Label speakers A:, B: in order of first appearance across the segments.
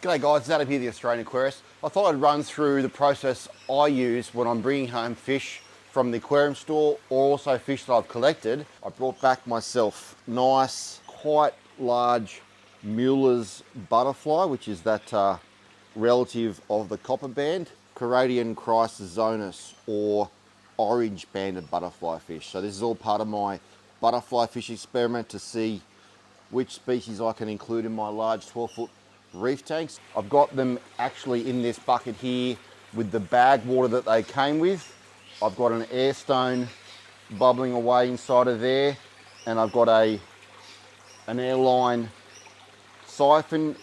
A: G'day guys, it's Adam here, the Australian Aquarist. I thought I'd run through the process I use when I'm bringing home fish from the aquarium store or also fish that I've collected. I brought back myself nice, quite large Mueller's butterfly, which is that relative of the copper band, Caradian chrysosonus or orange banded butterfly fish. So this is all part of my butterfly fish experiment to see which species I can include in my large 12-foot reef tanks. I've got them actually in this bucket here with the bag water that they came with. I've got an air stone bubbling away inside of there, and I've got an airline siphon.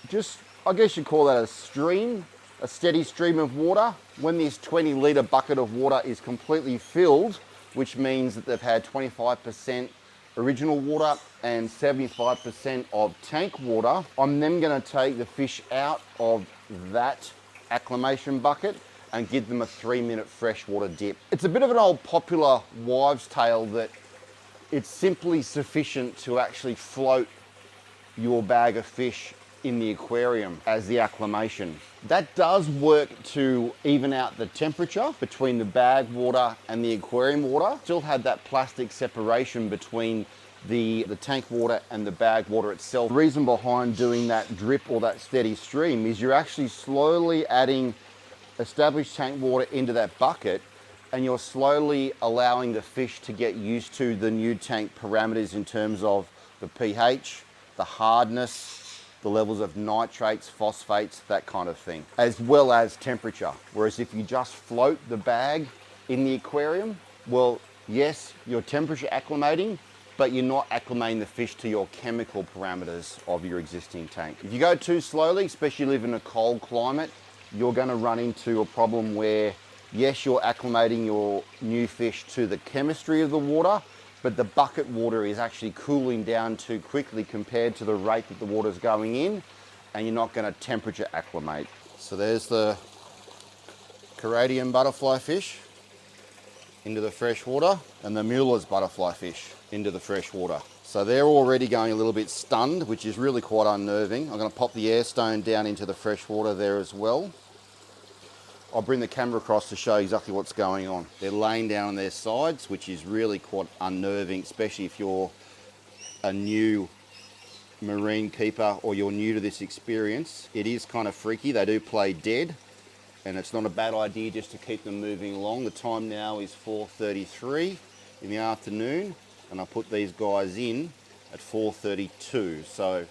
A: Just, I guess you'd call that a stream, a steady stream of water. When this 20-litre bucket of water is completely filled, which means that they've had 25% original water and 75% of tank water, I'm then going to take the fish out of that acclimation bucket and give them a 3-minute freshwater dip. It's a bit of an old popular wives' tale that it's simply sufficient to actually float your bag of fish in the aquarium as the acclimation. That does work to even out the temperature between the bag water and the aquarium water. Still had that plastic separation between the tank water and the bag water itself. The reason behind doing that drip or that steady stream is you're actually slowly adding established tank water into that bucket, and you're slowly allowing the fish to get used to the new tank parameters in terms of the pH, the hardness, the levels of nitrates, phosphates, that kind of thing, as well as temperature. Whereas if you just float the bag in the aquarium, well, yes, you're temperature acclimating, but you're not acclimating the fish to your chemical parameters of your existing tank. If you go too slowly, especially live in a cold climate, you're gonna run into a problem where, yes, you're acclimating your new fish to the chemistry of the water, but the bucket water is actually cooling down too quickly compared to the rate that the water's going in, and you're not gonna temperature acclimate. So there's the Caradian butterfly fish into the fresh water, and the Mueller's butterfly fish into the fresh water. So they're already going a little bit stunned, which is really quite unnerving. I'm gonna pop the air stone down into the fresh water there as well. I'll bring the camera across to show exactly what's going on. They're laying down on their sides, which is really quite unnerving, especially if you're a new marine keeper or you're new to this experience. It is kind of freaky. They do play dead, and it's not a bad idea just to keep them moving along. The time now is 4:33 in the afternoon, and I put these guys in at 4:32. So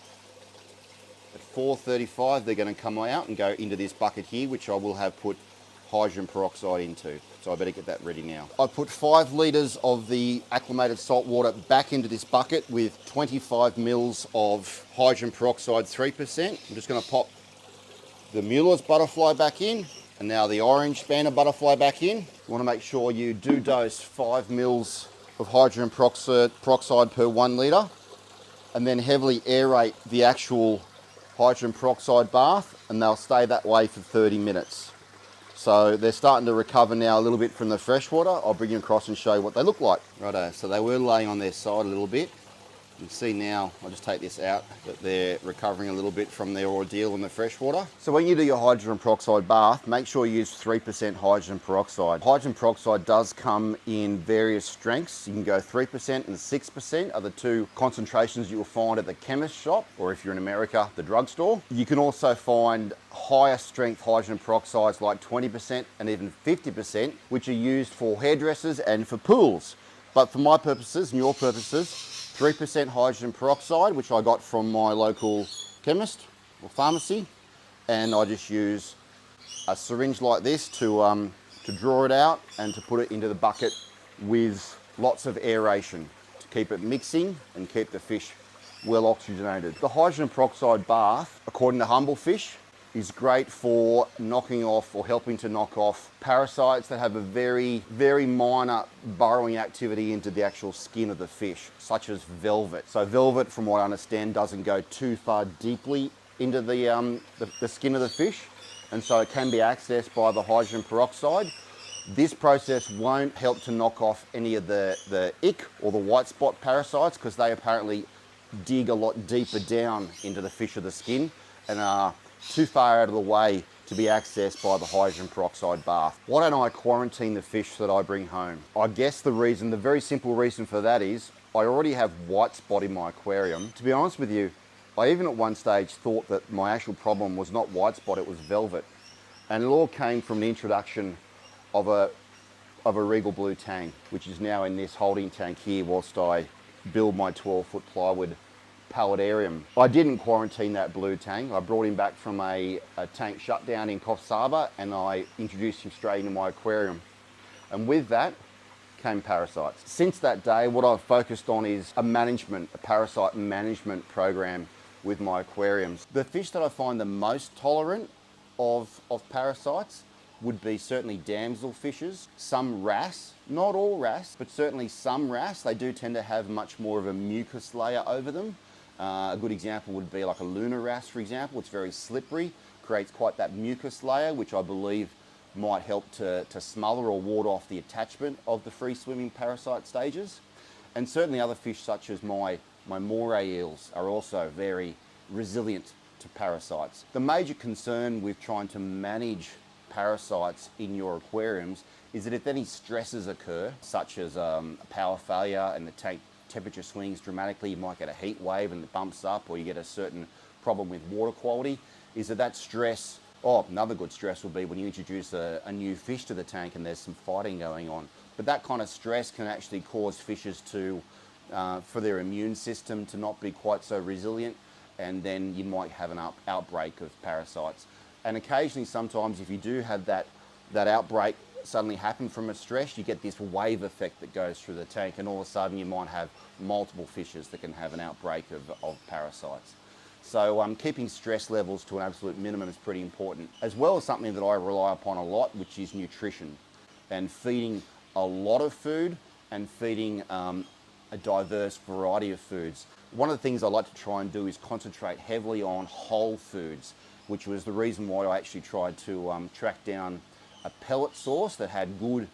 A: at 4:35, they're going to come out and go into this bucket here, which I will have put hydrogen peroxide into. So I better get that ready now. I put 5 litres of the acclimated salt water back into this bucket with 25 mils of hydrogen peroxide 3%. I'm just going to pop the Mueller's butterfly back in, and now the orange banded butterfly back in. You want to make sure you do dose 5 mils of hydrogen peroxide per 1 litre, and then heavily aerate the actual hydrogen peroxide bath, and they'll stay that way for 30 minutes. So they're starting to recover now a little bit from the fresh water. I'll bring you across and show you what they look like. Righto, so they were laying on their side a little bit. You can see now, I'll just take this out, that they're recovering a little bit from their ordeal in the fresh water. So when you do your hydrogen peroxide bath, make sure you use 3% hydrogen peroxide. Hydrogen peroxide does come in various strengths. You can go 3% and 6% are the two concentrations you'll find at the chemist shop, or if you're in America, the drugstore. You can also find higher strength hydrogen peroxides like 20% and even 50%, which are used for hairdressers and for pools. But for my purposes and your purposes, 3% hydrogen peroxide, which I got from my local chemist or pharmacy, and I just use a syringe like this to draw it out and to put it into the bucket with lots of aeration to keep it mixing and keep the fish well oxygenated. The hydrogen peroxide bath, according to Humble Fish, is great for knocking off or helping to knock off parasites that have a very, very minor burrowing activity into the actual skin of the fish, such as velvet. So velvet, from what I understand, doesn't go too far deeply into the skin of the fish, and so it can be accessed by the hydrogen peroxide. This process won't help to knock off any of the ick or the white spot parasites, because they apparently dig a lot deeper down into the fish of the skin, and are too far out of the way to be accessed by the hydrogen peroxide bath. Why don't I quarantine the fish that I bring home? I guess the very simple reason for that is I already have white spot in my aquarium. To be honest with you, I even at one stage thought that my actual problem was not white spot, it was velvet. And it all came from the introduction of a regal blue tang, which is now in this holding tank here whilst I build my 12-foot plywood palletarium. I didn't quarantine that blue tang. I brought him back from a tank shutdown in Coffs Harbour and I introduced him straight into my aquarium. And with that came parasites. Since that day, what I've focused on is a parasite management program with my aquariums. The fish that I find the most tolerant of parasites would be certainly damsel fishes, some wrasse, not all wrasse, but certainly some wrasse. They do tend to have much more of a mucus layer over them. A good example would be like a lunar wrasse, for example. It's very slippery, creates quite that mucus layer, which I believe might help to smother or ward off the attachment of the free-swimming parasite stages. And certainly other fish such as my moray eels are also very resilient to parasites. The major concern with trying to manage parasites in your aquariums is that if any stresses occur, such as power failure and the tank temperature swings dramatically, you might get a heat wave and it bumps up, or you get a certain problem with water quality, is that stress, another good stress will be when you introduce a new fish to the tank and there's some fighting going on. But that kind of stress can actually cause fishes for their immune system to not be quite so resilient, and then you might have an outbreak of parasites. And occasionally, sometimes if you do have that outbreak suddenly happen from a stress, you get this wave effect that goes through the tank, and all of a sudden you might have multiple fishes that can have an outbreak of parasites. So keeping stress levels to an absolute minimum is pretty important, as well as something that I rely upon a lot, which is nutrition, and feeding a lot of food and feeding a diverse variety of foods. One of the things I like to try and do is concentrate heavily on whole foods, which was the reason why I actually tried to track down a pellet source that had good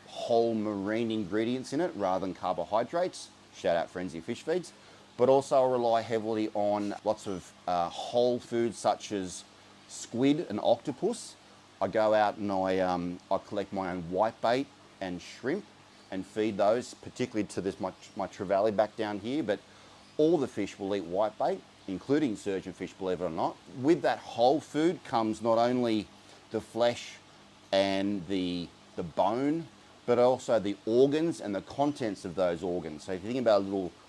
A: whole marine ingredients in it rather than carbohydrates. Shout out Frenzy Fish Feeds. But also I rely heavily on lots of whole foods such as squid and octopus. I go out and I collect my own whitebait and shrimp and feed those, particularly to my trevally back down here. But all the fish will eat whitebait, including surgeonfish, believe it or not. With that whole food comes not only the flesh and the bone, but also the organs and the contents of those organs. So if you think about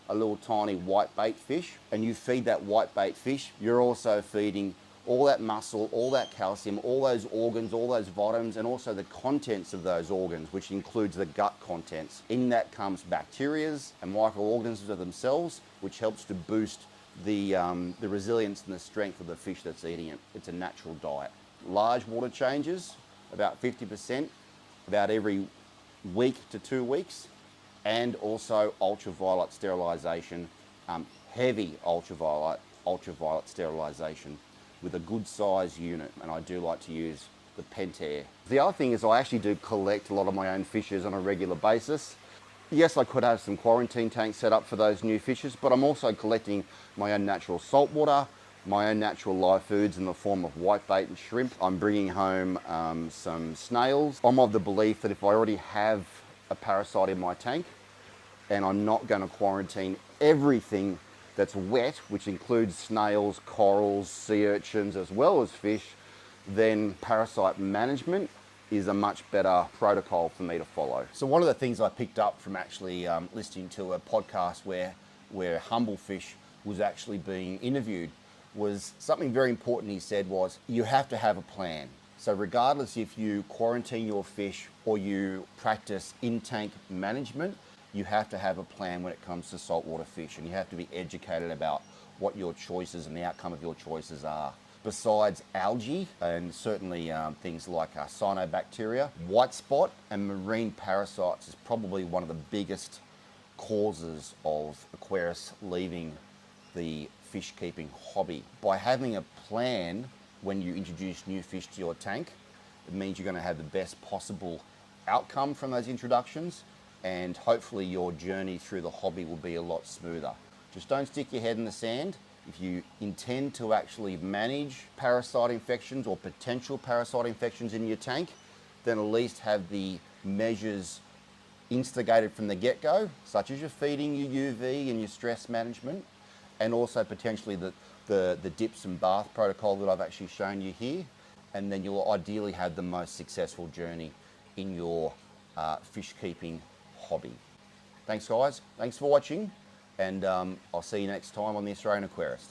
A: a little tiny whitebait fish, and you feed that whitebait fish, you're also feeding all that muscle, all that calcium, all those organs, all those vitamins, and also the contents of those organs, which includes the gut contents. In that comes bacterias and microorganisms of themselves, which helps to boost the resilience and the strength of the fish that's eating it. It's a natural diet. Large water changes, about 50%, about every week to 2 weeks, and also ultraviolet sterilization, heavy ultraviolet sterilization with a good size unit, and I do like to use the Pentair. The other thing is I actually do collect a lot of my own fishes on a regular basis. Yes, I could have some quarantine tanks set up for those new fishes, but I'm also collecting my own natural saltwater, my own natural live foods in the form of whitebait and shrimp. I'm bringing home some snails. I'm of the belief that if I already have a parasite in my tank and I'm not going to quarantine everything that's wet, which includes snails, corals, sea urchins, as well as fish, then parasite management is a much better protocol for me to follow. So one of the things I picked up from actually listening to a podcast where Humblefish was actually being interviewed was something very important he said was, you have to have a plan. So regardless if you quarantine your fish or you practice in-tank management, you have to have a plan when it comes to saltwater fish, and you have to be educated about what your choices and the outcome of your choices are. Besides algae and certainly things like cyanobacteria, white spot and marine parasites is probably one of the biggest causes of aquarists leaving the fish keeping hobby. By having a plan when you introduce new fish to your tank, it means you're going to have the best possible outcome from those introductions, and hopefully your journey through the hobby will be a lot smoother. Just don't stick your head in the sand If you intend to actually manage parasite infections or potential parasite infections in your tank, then at least have the measures instigated from the get-go, such as your feeding, your UV and your stress management, and also potentially the dips and bath protocol that I've actually shown you here. And then you'll ideally have the most successful journey in your fish keeping hobby. Thanks guys, thanks for watching, and I'll see you next time on the Australian Aquarist.